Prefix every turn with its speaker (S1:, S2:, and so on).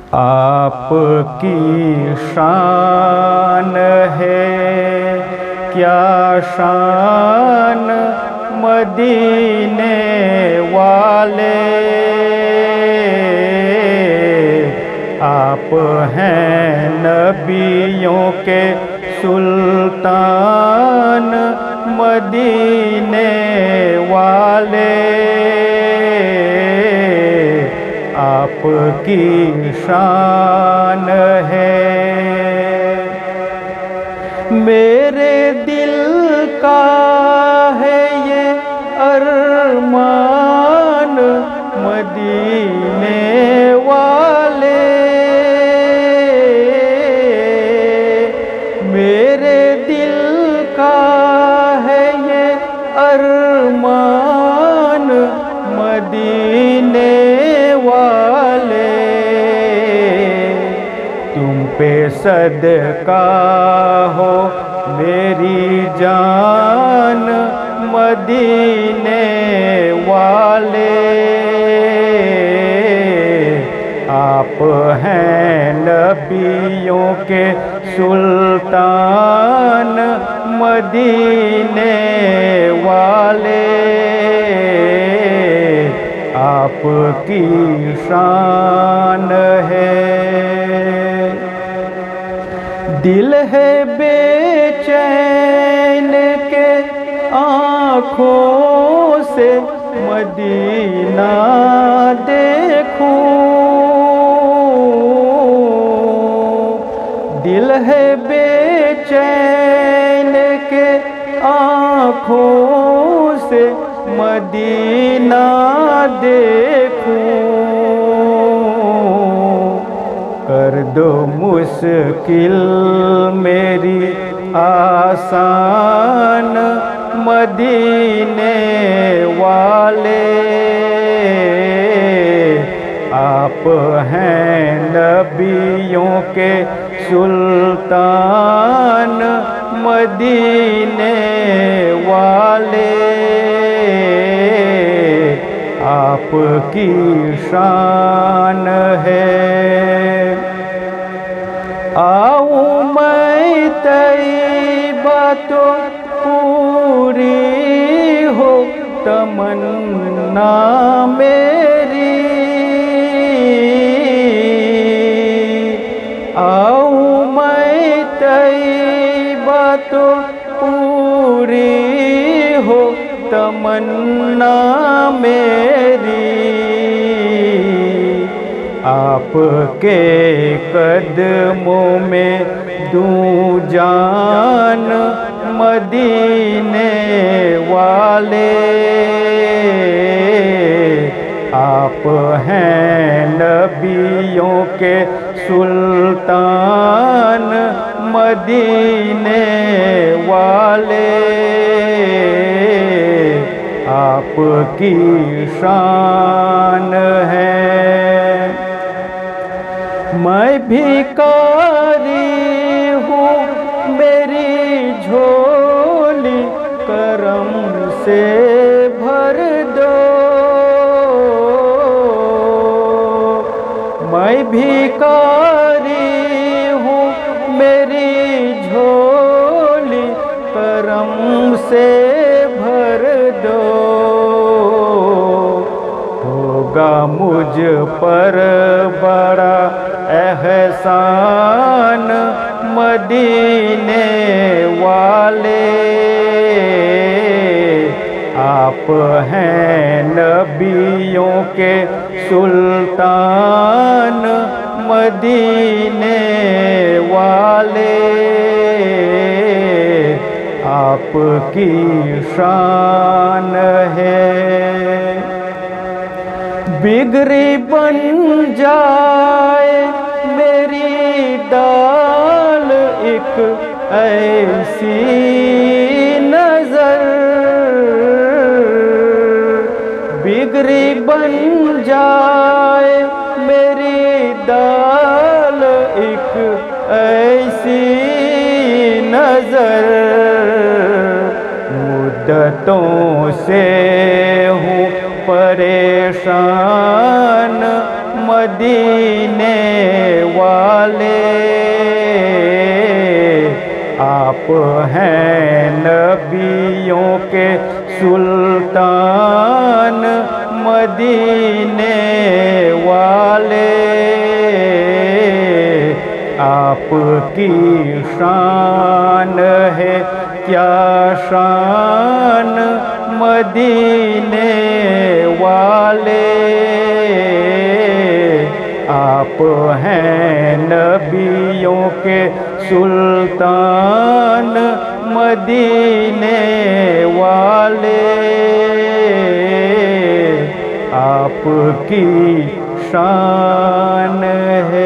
S1: आपकी शान है क्या शान मदीने वाले, आप हैं नबियों के सुल्तान मदीने वाले, आपकी शान है। मेरे दिल का है ये अरमान मदीने वाले, मेरे दिल का है ये अरमान मदीने वाले, तुम पे सदका हो मेरी जान मदीने वाले, आप हैं नबियों के सुल्तान मदीने वाले, आपकी शान है। दिल है बेचैन के आँखों से मदीना देखूं, दिल है बेचैन के आँखों से मदीना देखूं, कर दो मुश्किल मेरी आसान मदीने वाले, आप हैं नबियों के सुल्तान मदीने वाले, आपकी शान है। आऊं मैं तैयबा तो पूरी हो तमन्ना मेरी, आऊं मैं तैयबा तो पूरी हो तमन्ना मेरी, आपके कदमों में दूं जान मदीने वाले, आप हैं नबियों के सुल्तान मदीने वाले, आपकी शान है। मैं भिखारी हूँ मेरी झोली करम से भर दो, मैं भिखारी हूँ मेरी झोली करम से भर दो, होगा मुझ पर बड़ा एहसान मदीने वाले, आप हैं नबियों के सुल्तान मदीने वाले, आपकी शान है। बिगड़ी बन जाए मेरी दाल एक ऐसी नजर, बिगड़ी बन जाए मेरी दाल एक ऐसी नजर, मुद्दतों से हूँ परेशान मदीने आप हैं नबियों के सुल्तान मदीने वाले। आपकी शान है क्या शान मदीने वाले। आप हैं नबियों के सुल्तान मदीने वाले। आपकी शान है।